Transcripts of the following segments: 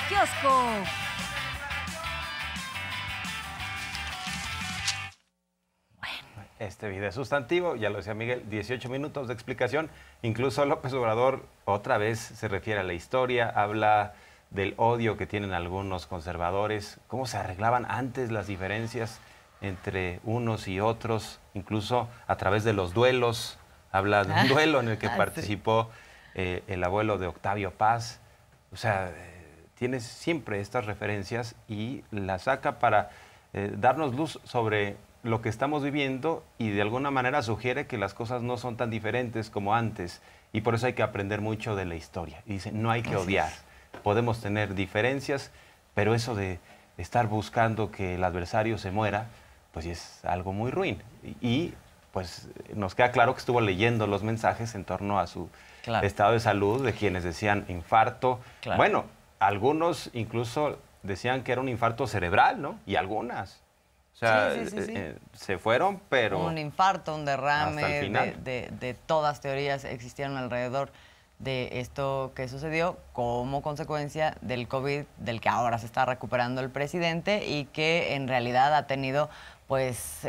kiosco. Este video es sustantivo, ya lo decía Miguel, 18 minutos de explicación. Incluso López Obrador otra vez se refiere a la historia, habla del odio que tienen algunos conservadores, cómo se arreglaban antes las diferencias entre unos y otros, incluso a través de los duelos. Habla de un duelo en el que participó el abuelo de Octavio Paz. O sea, tiene siempre estas referencias y las saca para darnos luz sobre lo que estamos viviendo y de alguna manera sugiere que las cosas no son tan diferentes como antes y por eso hay que aprender mucho de la historia. Y dice, no hay que odiar, podemos tener diferencias, pero eso de estar buscando que el adversario se muera, pues es algo muy ruin. Y pues nos queda claro que estuvo leyendo los mensajes en torno a su estado de salud, de quienes decían infarto. Bueno, algunos incluso decían que era un infarto cerebral, ¿no? Y algunas. O sea, se fueron, pero... Un infarto, un derrame, hasta el final. de todas teorías existieron alrededor de esto que sucedió como consecuencia del COVID, del que ahora se está recuperando el presidente y que en realidad ha tenido pues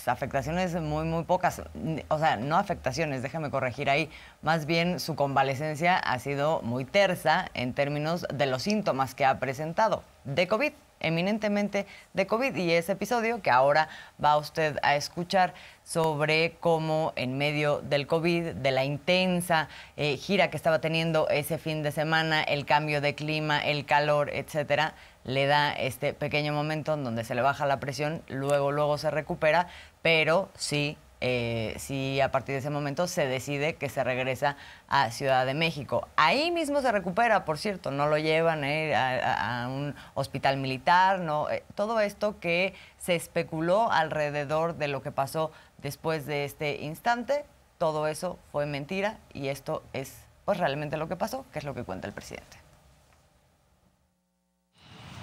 afectaciones muy pocas. O sea, no afectaciones, déjame corregir ahí. Más bien su convalecencia ha sido muy tersa en términos de los síntomas que ha presentado de COVID. Eminentemente de COVID, y ese episodio que ahora va usted a escuchar sobre cómo en medio del COVID, de la intensa gira que estaba teniendo ese fin de semana, el cambio de clima, el calor, etcétera, le da este pequeño momento en donde se le baja la presión, luego se recupera, pero sí a partir de ese momento se decide que se regresa a Ciudad de México. Ahí mismo se recupera, por cierto, no lo llevan a un hospital militar, no, todo esto que se especuló alrededor de lo que pasó después de este instante, todo eso fue mentira y esto es pues realmente lo que pasó, que es lo que cuenta el presidente.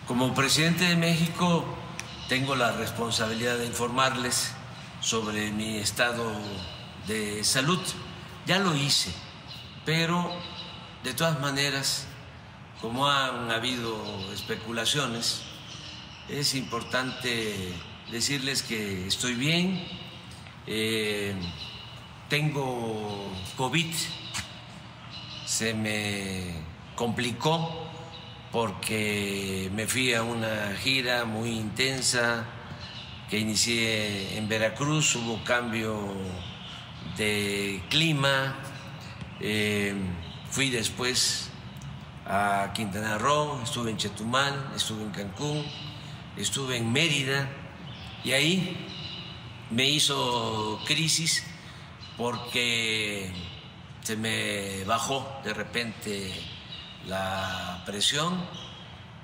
Como presidente de México tengo la responsabilidad de informarles sobre mi estado de salud. Ya lo hice, pero de todas maneras, como han habido especulaciones, es importante decirles que estoy bien, tengo COVID, se me complicó porque me fui a una gira muy intensa que inicié en Veracruz, hubo cambio de clima, fui después a Quintana Roo, estuve en Chetumal, estuve en Cancún, estuve en Mérida y ahí me hizo crisis porque se me bajó de repente la presión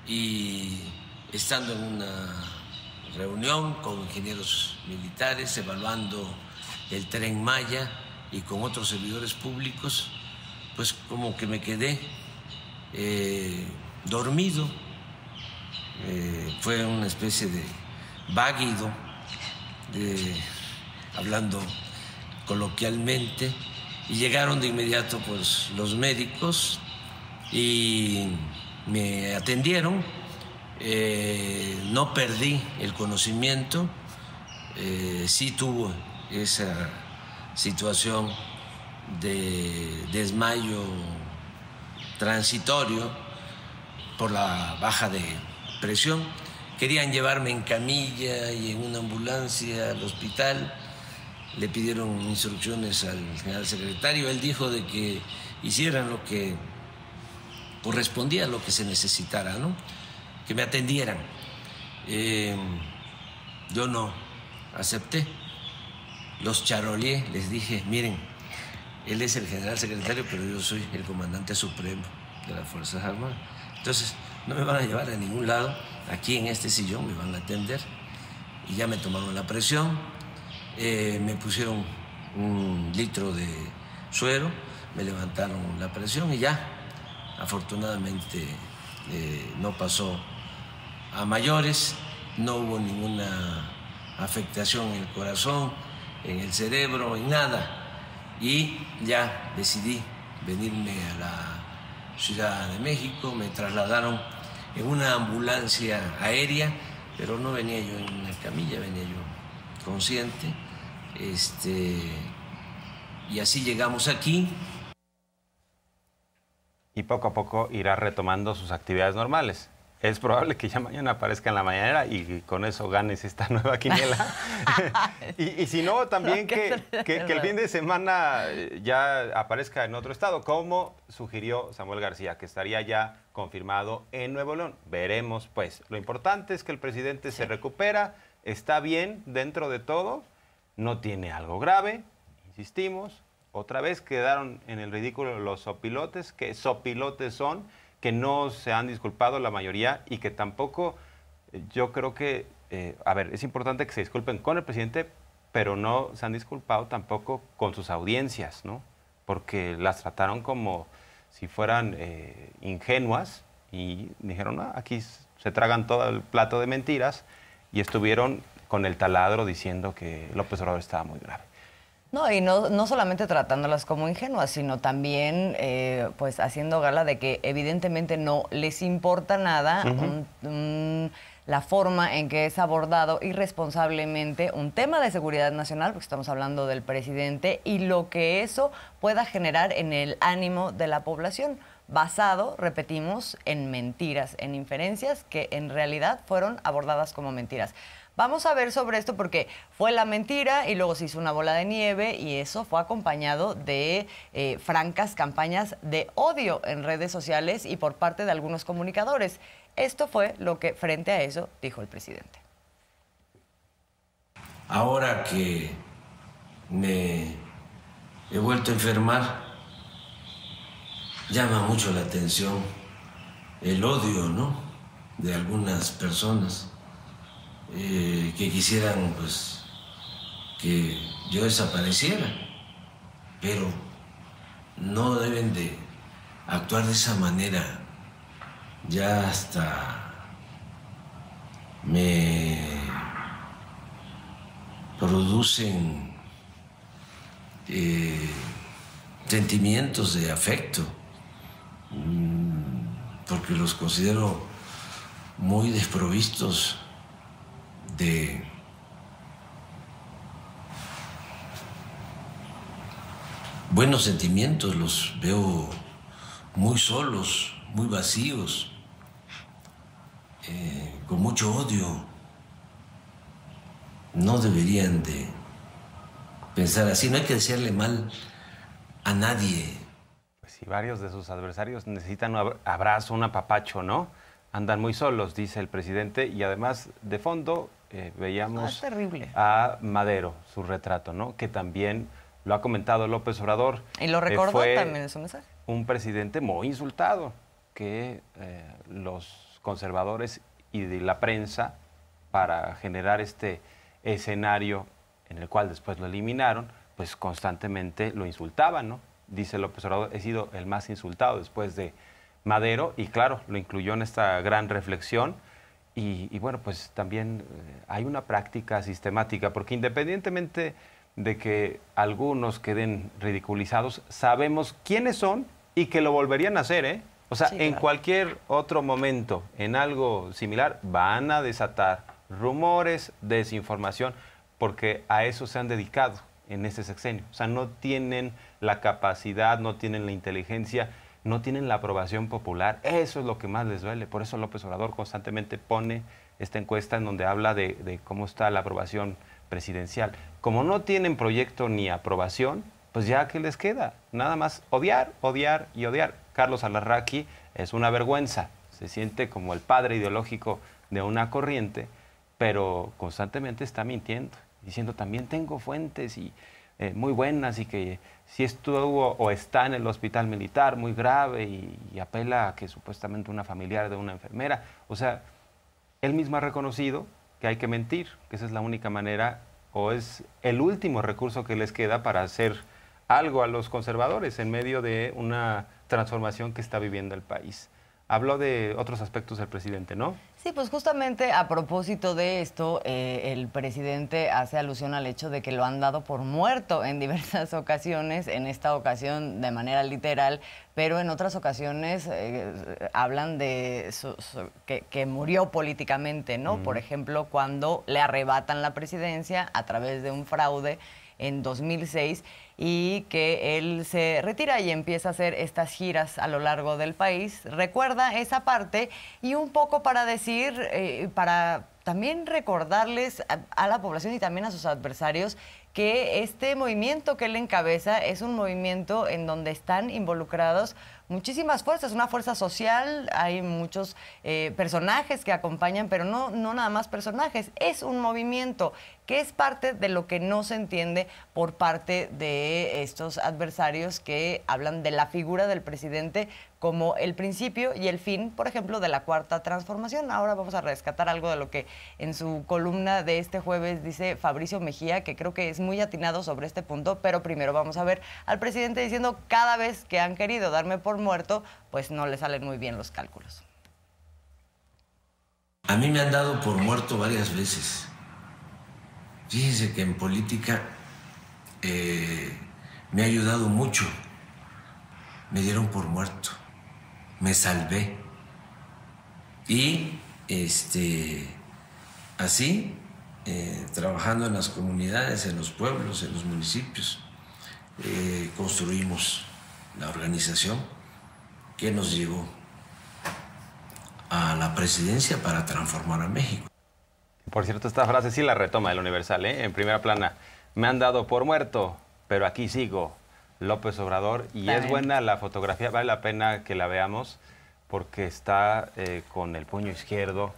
y estando en una reunión con ingenieros militares, evaluando el Tren Maya y con otros servidores públicos, pues como que me quedé dormido, fue una especie de váguido, hablando coloquialmente, y llegaron de inmediato pues los médicos y me atendieron. No perdí el conocimiento, sí tuve esa situación de desmayo transitorio por la baja de presión. Querían llevarme en camilla y en una ambulancia al hospital, le pidieron instrucciones al general secretario, él dijo de que hicieran lo que correspondía, lo que se necesitara, ¿no? Que me atendieran. Yo no acepté, los charoleé, les dije, miren, él es el general secretario, pero yo soy el comandante supremo de las Fuerzas Armadas. Entonces, no me van a llevar a ningún lado, aquí en este sillón me van a atender. Y ya me tomaron la presión, me pusieron 1 litro de suero, me levantaron la presión y ya, afortunadamente, no pasó a mayores, no hubo ninguna afectación en el corazón, en el cerebro, en nada. Y ya decidí venirme a la Ciudad de México, me trasladaron en una ambulancia aérea, pero no venía yo en una camilla, venía yo consciente. Y así llegamos aquí. Y poco a poco irá retomando sus actividades normales. Es probable que ya mañana aparezca en la mañanera y con eso ganes esta nueva quiniela. y si no, también que el fin de semana ya aparezca en otro estado, como sugirió Samuel García, que estaría ya confirmado en Nuevo León. Veremos, pues. Lo importante es que el presidente se recupera, está bien dentro de todo, no tiene algo grave, insistimos. Otra vez quedaron en el ridículo los sopilotes, que sopilotes son, que no se han disculpado la mayoría y que tampoco, yo creo que, a ver, es importante que se disculpen con el presidente, pero no se han disculpado tampoco con sus audiencias, ¿no? Porque las trataron como si fueran ingenuas y dijeron, no, aquí se tragan todo el plato de mentiras y estuvieron con el taladro diciendo que López Obrador estaba muy grave. No, y no solamente tratándolas como ingenuas, sino también pues haciendo gala de que evidentemente no les importa nada la forma en que es abordado irresponsablemente un tema de seguridad nacional, porque estamos hablando del presidente, y lo que eso pueda generar en el ánimo de la población, basado, repetimos, en mentiras, en inferencias que en realidad fueron abordadas como mentiras. Vamos a ver sobre esto porque fue la mentira y luego se hizo una bola de nieve y eso fue acompañado de francas campañas de odio en redes sociales y por parte de algunos comunicadores. Esto fue lo que frente a eso dijo el presidente. Ahora que me he vuelto a enfermar, llama mucho la atención el odio, ¿no?, de algunas personas. Que quisieran, pues, que yo desapareciera, pero no deben de actuar de esa manera. Ya hasta me producen sentimientos de afecto, porque los considero muy desprovistos de buenos sentimientos, los veo muy solos, muy vacíos, con mucho odio. No deberían de pensar así, no hay que desearle mal a nadie. Pues sí, varios de sus adversarios necesitan un abrazo, un apapacho, ¿no? Andan muy solos, dice el presidente, y además de fondo veíamos a Madero, su retrato, ¿no? Que también lo ha comentado López Obrador. Y lo recordó también en su mensaje. Un presidente muy insultado, que los conservadores y de la prensa, para generar este escenario en el cual después lo eliminaron, pues constantemente lo insultaban, ¿no? Dice López Obrador, he sido el más insultado después de Madero, y claro, lo incluyó en esta gran reflexión. Y bueno, pues también hay una práctica sistemática, porque independientemente de que algunos queden ridiculizados, sabemos quiénes son y que lo volverían a hacer, ¿eh? O sea, sí, en cualquier otro momento, en algo similar, van a desatar rumores, desinformación, porque a eso se han dedicado en este sexenio. O sea, no tienen la capacidad, no tienen la inteligencia, no tienen la aprobación popular. Eso es lo que más les duele. Por eso López Obrador constantemente pone esta encuesta en donde habla de cómo está la aprobación presidencial. Como no tienen proyecto ni aprobación, pues ya, ¿qué les queda? Nada más odiar, odiar y odiar. Carlos Alarraqui es una vergüenza. Se siente como el padre ideológico de una corriente, pero constantemente está mintiendo, diciendo también tengo fuentes y muy buenas y que si estuvo o está en el hospital militar muy grave y apela a que supuestamente una familiar de una enfermera. O sea, él mismo ha reconocido que hay que mentir, que esa es la única manera o es el último recurso que les queda para hacer algo a los conservadores en medio de una transformación que está viviendo el país. habló de otros aspectos del presidente, ¿no? Sí, pues justamente a propósito de esto, el presidente hace alusión al hecho de que lo han dado por muerto en diversas ocasiones, en esta ocasión de manera literal, pero en otras ocasiones hablan de que murió políticamente, ¿no? Por ejemplo, cuando le arrebatan la presidencia a través de un fraude en 2006 y que él se retira y empieza a hacer estas giras a lo largo del país. Recuerda esa parte y un poco para decir, para también recordarles a la población y también a sus adversarios que este movimiento que él encabeza es un movimiento en donde están involucrados muchísimas fuerzas, una fuerza social, hay muchos personajes que acompañan, pero no nada más personajes, es un movimiento que es parte de lo que no se entiende por parte de estos adversarios que hablan de la figura del presidente como el principio y el fin, por ejemplo, de la Cuarta Transformación. Ahora vamos a rescatar algo de lo que en su columna de este jueves dice Fabricio Mejía, que creo que es muy atinado sobre este punto, pero primero vamos a ver al presidente diciendo cada vez que han querido darme por muerto, pues no le salen muy bien los cálculos. A mí me han dado por muerto varias veces. Fíjense que en política me ha ayudado mucho. Me dieron por muerto. Me salvé. Y así, trabajando en las comunidades, en los pueblos, en los municipios, construimos la organización que nos llevó a la presidencia para transformar a México. Por cierto, esta frase sí la retoma el Universal, ¿eh? En primera plana. Me han dado por muerto, pero aquí sigo. López Obrador. Y es buena la fotografía, vale la pena que la veamos, porque está con el puño izquierdo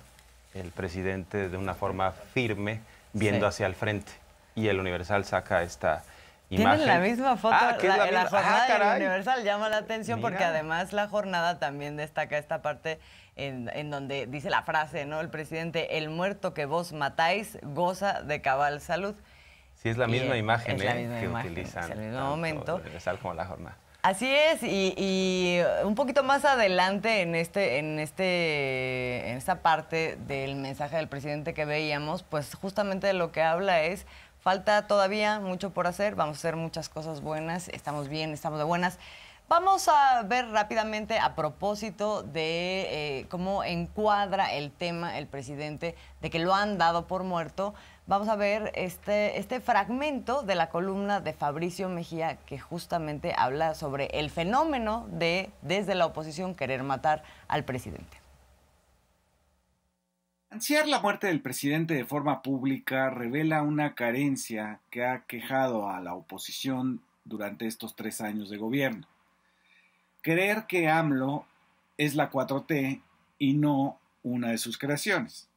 el presidente de una forma firme, viendo hacia el frente. Y el Universal saca esta imagen. Tienen la misma foto, la jornada del Universal llama la atención. Mira. Porque además la jornada también destaca esta parte en donde dice la frase, ¿no? El presidente, el muerto que vos matáis goza de cabal salud. Sí, es la misma imagen que utilizan. Es el mismo momento. Universal como la jornada. Así es, y un poquito más adelante en esta parte del mensaje del presidente que veíamos, pues justamente de lo que habla es, falta todavía mucho por hacer, vamos a hacer muchas cosas buenas, estamos bien, estamos de buenas. Vamos a ver rápidamente a propósito de cómo encuadra el tema el presidente, de que lo han dado por muerto. Vamos a ver este fragmento de la columna de Fabricio Mejía que justamente habla sobre el fenómeno de, desde la oposición, querer matar al presidente. Anunciar la muerte del presidente de forma pública revela una carencia que ha quejado a la oposición durante estos 3 años de gobierno. Creer que AMLO es la 4T y no una de sus creaciones.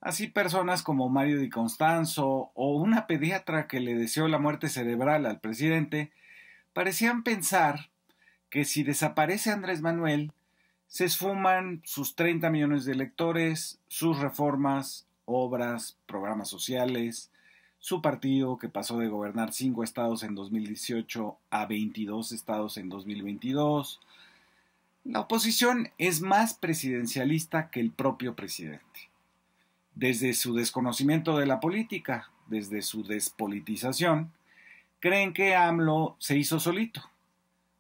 Así personas como Mario Di Constanzo o una pediatra que le deseó la muerte cerebral al presidente parecían pensar que si desaparece Andrés Manuel, se esfuman sus 30 millones de electores, sus reformas, obras, programas sociales, su partido que pasó de gobernar 5 estados en 2018 a 22 estados en 2022. La oposición es más presidencialista que el propio presidente. Desde su desconocimiento de la política, desde su despolitización, creen que AMLO se hizo solito,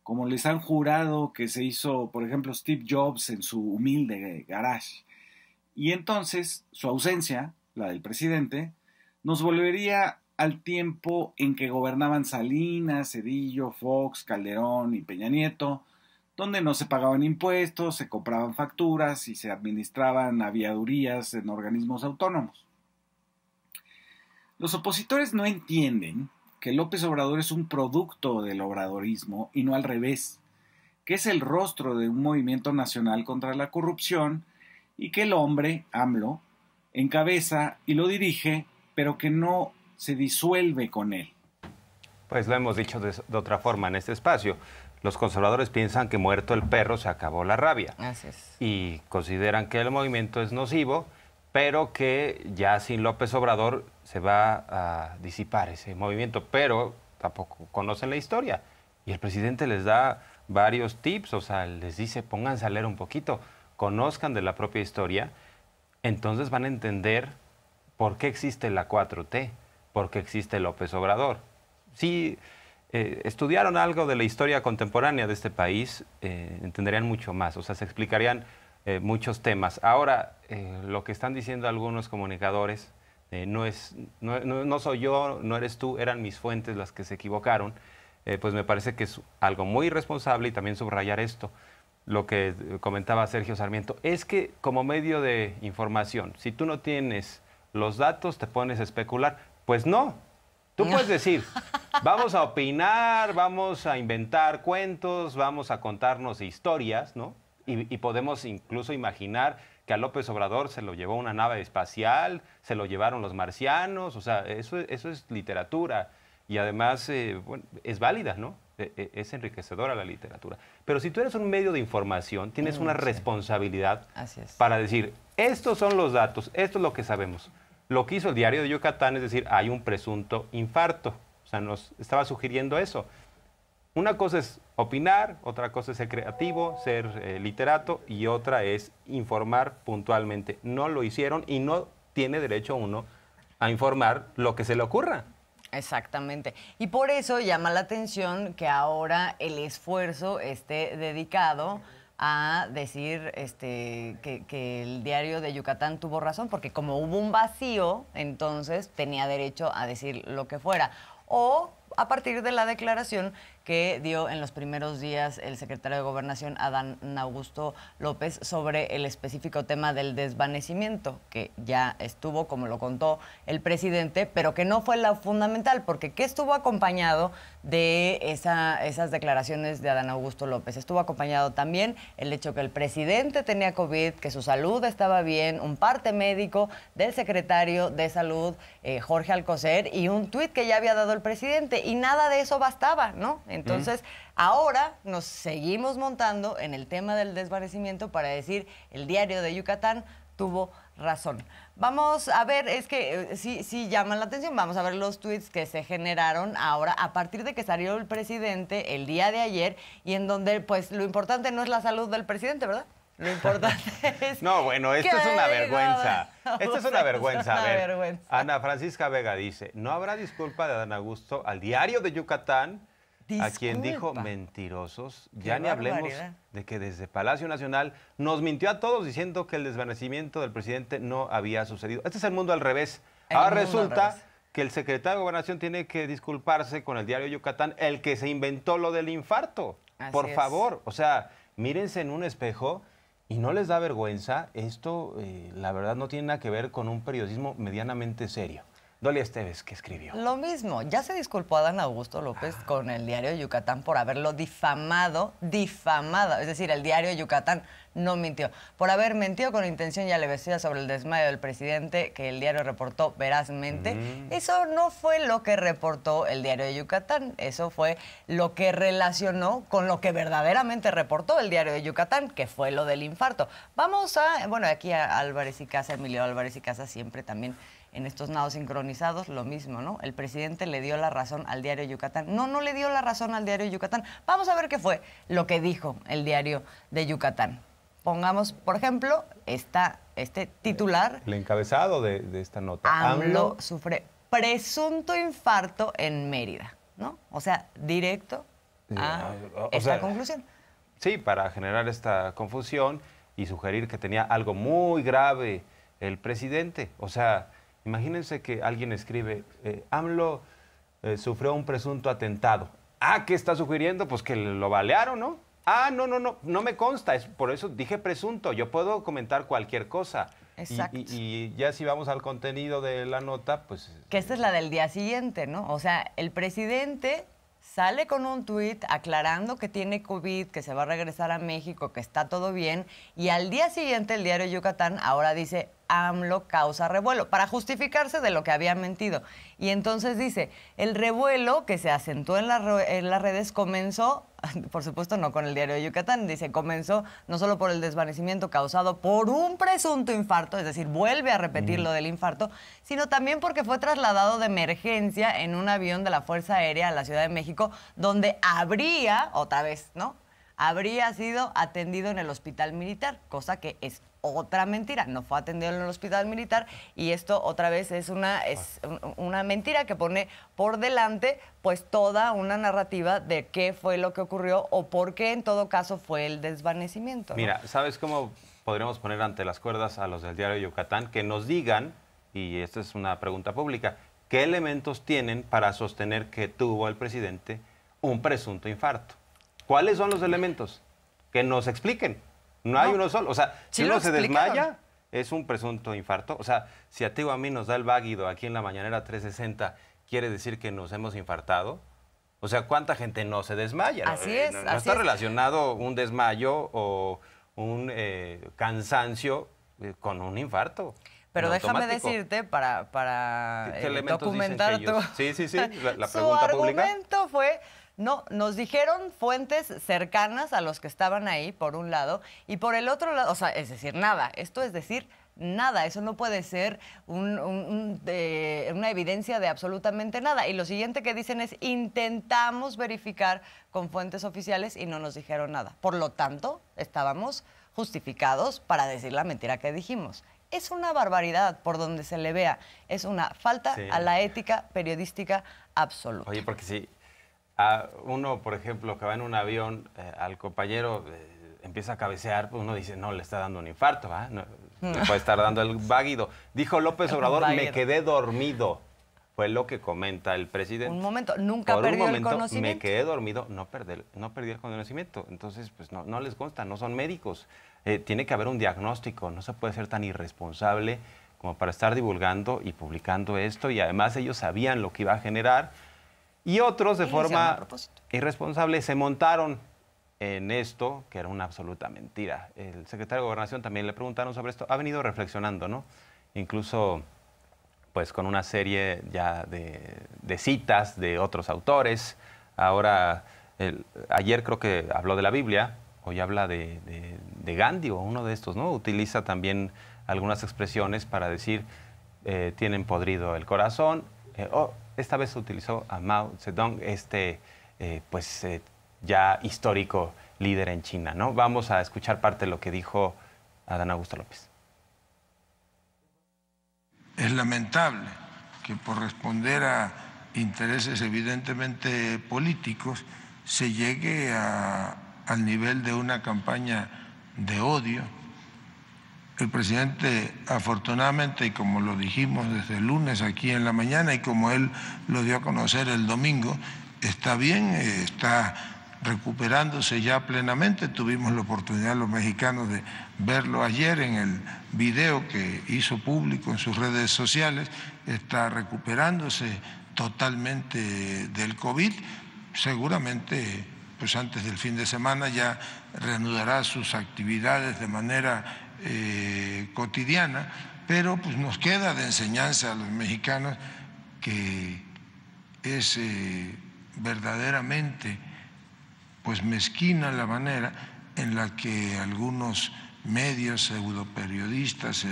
como les han jurado que se hizo, por ejemplo, Steve Jobs en su humilde garage. Y entonces su ausencia, la del presidente, nos volvería al tiempo en que gobernaban Salinas, Zedillo, Fox, Calderón y Peña Nieto, donde no se pagaban impuestos, se compraban facturas y se administraban aviadurías en organismos autónomos. Los opositores no entienden que López Obrador es un producto del obradorismo y no al revés, que es el rostro de un movimiento nacional contra la corrupción y que el hombre, AMLO, encabeza y lo dirige, pero que no se disuelve con él. Pues lo hemos dicho de otra forma en este espacio. Los conservadores piensan que muerto el perro se acabó la rabia. Así es. Y consideran que el movimiento es nocivo, pero que ya sin López Obrador se va a disipar ese movimiento. Pero tampoco conocen la historia. Y el presidente les da varios tips, o sea, les dice, pónganse a leer un poquito, conozcan de la propia historia, entonces van a entender por qué existe la 4T, por qué existe López Obrador. Si estudiaron algo de la historia contemporánea de este país, entenderían mucho más, o sea, se explicarían muchos temas. Ahora, lo que están diciendo algunos comunicadores, no soy yo, no eres tú, eran mis fuentes las que se equivocaron, pues me parece que es algo muy irresponsable y también subrayar esto. Lo que comentaba Sergio Sarmiento, es que como medio de información, si tú no tienes los datos, te pones a especular. Pues no. Tú puedes decir, vamos a opinar, vamos a inventar cuentos, vamos a contarnos historias, ¿no? Y podemos incluso imaginar que a López Obrador se lo llevó una nave espacial, se lo llevaron los marcianos, o sea, eso es literatura. Y además, bueno, es válida, ¿no? Es enriquecedora la literatura. Pero si tú eres un medio de información, tienes una responsabilidad para decir, estos son los datos, esto es lo que sabemos. Lo que hizo el Diario de Yucatán es decir, hay un presunto infarto. O sea, nos estaba sugiriendo eso. Una cosa es opinar, otra cosa es ser creativo, ser literato, y otra es informar puntualmente. No lo hicieron y no tiene derecho uno a informar lo que se le ocurra. Exactamente. Y por eso llama la atención que ahora el esfuerzo esté dedicado a decir que el Diario de Yucatán tuvo razón, porque como hubo un vacío, entonces tenía derecho a decir lo que fuera. O a partir de la declaración que dio en los primeros días el secretario de Gobernación, Adán Augusto López, sobre el específico tema del desvanecimiento, que ya estuvo, como lo contó el presidente, pero que no fue la fundamental, porque ¿qué estuvo acompañado de esas declaraciones de Adán Augusto López? Estuvo acompañado también el hecho que el presidente tenía COVID, que su salud estaba bien, un parte médico del secretario de Salud, Jorge Alcocer, y un tuit que ya había dado el presidente, y nada de eso bastaba, ¿no? Entonces, ahora nos seguimos montando en el tema del desvanecimiento para decir el Diario de Yucatán tuvo razón. Vamos a ver, es que sí llaman la atención, vamos a ver los tweets que se generaron ahora a partir de que salió el presidente el día de ayer, y en donde pues lo importante no es la salud del presidente, ¿verdad? Lo importante es... No, bueno, esto es una vergüenza. Esto es una vergüenza. A ver, Ana Francisca Vega dice, no habrá disculpa de Adán Augusto al Diario de Yucatán, a quien dijo mentirosos. Ya ni hablemos de que desde Palacio Nacional nos mintió a todos diciendo que el desvanecimiento del presidente no había sucedido. Este es el mundo al revés. Ahora resulta que el secretario de Gobernación tiene que disculparse con el Diario de Yucatán, el que se inventó lo del infarto. Por favor, o sea, mírense en un espejo y no les da vergüenza. Esto, la verdad, no tiene nada que ver con un periodismo medianamente serio. Dolia Esteves, ¿qué escribió? Lo mismo, ya se disculpó Adán Augusto López con el Diario de Yucatán por haberlo difamado, es decir, el Diario de Yucatán no mintió, por haber mentido con intención y alevosía sobre el desmayo del presidente que el diario reportó verazmente. Eso no fue lo que reportó el Diario de Yucatán, eso fue lo que relacionó con lo que verdaderamente reportó el Diario de Yucatán, que fue lo del infarto. Vamos a, bueno, aquí a Álvarez y Casa, Emilio Álvarez y Casa, siempre también en estos nados sincronizados, lo mismo, ¿no? El presidente le dio la razón al Diario de Yucatán. No le dio la razón al Diario de Yucatán. Vamos a ver qué fue lo que dijo el Diario de Yucatán. Pongamos, por ejemplo, este titular. El encabezado de esta nota. AMLO sufre presunto infarto en Mérida, ¿no? O sea, directo a esta conclusión. Sí, para generar esta confusión y sugerir que tenía algo muy grave el presidente. O sea, imagínense que alguien escribe, AMLO sufrió un presunto atentado. ¿Qué está sugiriendo? Pues que lo balearon, ¿no? No me consta, por eso dije presunto, yo puedo comentar cualquier cosa. Exacto. Y ya si vamos al contenido de la nota, pues... Que esta es la del día siguiente, ¿no? O sea, el presidente sale con un tuit aclarando que tiene COVID, que se va a regresar a México, que está todo bien, y al día siguiente el Diario Yucatán ahora dice AMLO causa revuelo, para justificarse de lo que había mentido. Y entonces dice, el revuelo que se acentuó en las redes comenzó, por supuesto no con el Diario de Yucatán, dice, comenzó no solo por el desvanecimiento causado por un presunto infarto, es decir, vuelve a repetir lo del infarto, sino también porque fue trasladado de emergencia en un avión de la Fuerza Aérea a la Ciudad de México, donde habría, otra vez, ¿no?, habría sido atendido en el hospital militar, cosa que es otra mentira. No fue atendido en el hospital militar y esto otra vez es una mentira que pone por delante pues toda una narrativa de qué fue lo que ocurrió o por qué en todo caso fue el desvanecimiento, ¿no? Mira, ¿sabes cómo podríamos poner ante las cuerdas a los del diario Yucatán? Que nos digan, y esta es una pregunta pública, ¿qué elementos tienen para sostener que tuvo el presidente un presunto infarto? ¿Cuáles son los elementos? Que nos expliquen. No hay uno solo. O sea, si uno se desmaya, es un presunto infarto. O sea, si a ti o a mí nos da el váguido aquí en la mañanera 360, ¿quiere decir que nos hemos infartado? O sea, ¿cuánta gente no se desmaya? Así es. No está relacionado un desmayo o un cansancio con un infarto. Pero déjame decirte, para documentar tu... Sí, la Su pregunta pública. argumento fue... No, nos dijeron fuentes cercanas a los que estaban ahí, por un lado, y por el otro lado, o sea, es decir, nada. Esto es decir, nada. Eso no puede ser una evidencia de absolutamente nada. Y lo siguiente que dicen es, intentamos verificar con fuentes oficiales y no nos dijeron nada. Por lo tanto, estábamos justificados para decir la mentira que dijimos. Es una barbaridad por donde se le vea. Es una falta a la ética periodística absoluta. Oye, porque si a uno, por ejemplo, que va en un avión, al compañero empieza a cabecear, pues uno dice, no, le está dando un infarto, ¿va? No, le puede estar dando el váguido. Dijo López Obrador, me quedé dormido. Fue lo que comenta el presidente. Un momento, nunca perdió el conocimiento. Me quedé dormido, no perdí el conocimiento. Entonces, pues no les consta, no son médicos. Tiene que haber un diagnóstico, no se puede ser tan irresponsable como para estar divulgando y publicando esto. Y además ellos sabían lo que iba a generar. Y otros, de forma irresponsable, se montaron en esto, que era una absoluta mentira. El secretario de Gobernación también le preguntaron sobre esto. Ha venido reflexionando, ¿no? Incluso, pues, con una serie ya de citas de otros autores. Ahora, ayer creo que habló de la Biblia, hoy habla de Gandhi o uno de estos, ¿no? Utiliza también algunas expresiones para decir, tienen podrido el corazón. Esta vez utilizó a Mao Zedong, ya histórico líder en China, ¿no? Vamos a escuchar parte de lo que dijo Adán Augusto López. Es lamentable que por responder a intereses evidentemente políticos se llegue al nivel de una campaña de odio. El presidente, afortunadamente, y como lo dijimos desde el lunes aquí en la mañana y como él lo dio a conocer el domingo, está bien, está recuperándose ya plenamente. Tuvimos la oportunidad los mexicanos de verlo ayer en el video que hizo público en sus redes sociales. Está recuperándose totalmente del COVID. Seguramente, pues antes del fin de semana ya reanudará sus actividades de manera cotidiana, pero pues nos queda de enseñanza a los mexicanos que es verdaderamente pues mezquina la manera en la que algunos medios pseudoperiodistas,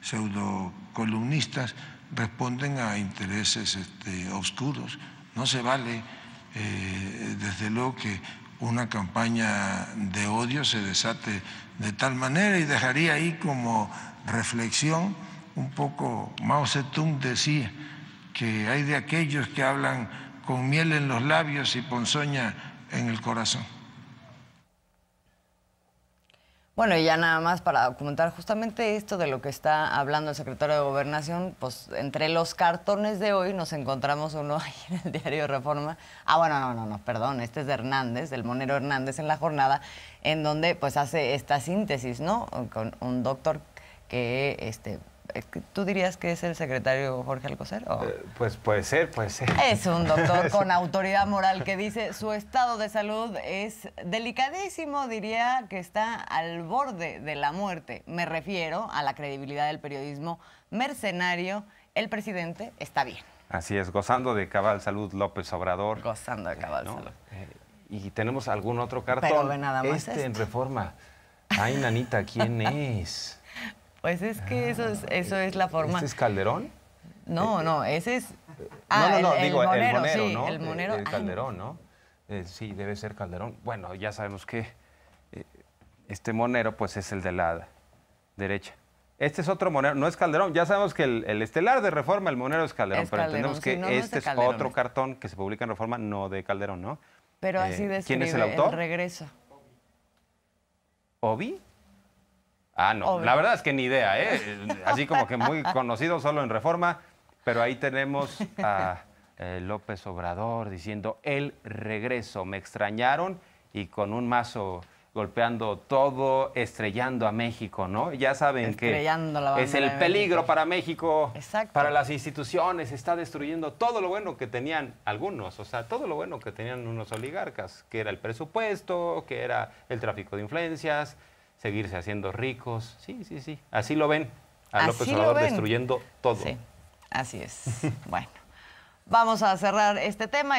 pseudocolumnistas responden a intereses oscuros. No se vale, desde luego, que una campaña de odio se desate de tal manera, y dejaría ahí como reflexión un poco, Mao Zedong decía que hay de aquellos que hablan con miel en los labios y ponzoña en el corazón. Bueno, y ya nada más para documentar justamente esto de lo que está hablando el secretario de Gobernación, pues entre los cartones de hoy nos encontramos uno ahí en el diario Reforma. Perdón, este es de Hernández, del Monero Hernández en La Jornada, en donde pues hace esta síntesis, ¿no? Con un doctor que ¿tú dirías que es el secretario Jorge Alcocer? Pues puede ser. Es un doctor con autoridad moral que dice su estado de salud es delicadísimo, diría que está al borde de la muerte. Me refiero a la credibilidad del periodismo mercenario. El presidente está bien. Así es, gozando de cabal salud López Obrador. Gozando de cabal salud. ¿Y tenemos algún otro cartón? Pero ve nada más en Reforma. Ay, nanita, ¿quién es? Pues es que eso es la forma. ¿Este es Calderón? No, ese es... Digo, Monero, el Monero, sí, ¿no? El Monero. El Calderón, ¿no? Sí, debe ser Calderón. Bueno, ya sabemos que este monero pues es el de la derecha. Este es otro monero, no es Calderón. Ya sabemos que el estelar de Reforma, el monero es Calderón, pero entendemos que este es otro cartón que se publica en Reforma, no de Calderón, ¿no? Pero así describe ¿quién es el autor? El regreso. ¿Obi? Ah, no, Obi. La verdad es que ni idea, ¿eh? Así como que muy conocido solo en Reforma, pero ahí tenemos a López Obrador diciendo el regreso, me extrañaron, y con un mazo golpeando todo, estrellando a México, ¿no? Ya saben que es el peligro para México, exacto, para las instituciones, está destruyendo todo lo bueno que tenían algunos, o sea, todo lo bueno que tenían unos oligarcas, que era el presupuesto, que era el tráfico de influencias, seguirse haciendo ricos. Sí, sí, sí, así lo ven, a López Obrador destruyendo todo. Sí, así es. Bueno, vamos a cerrar este tema.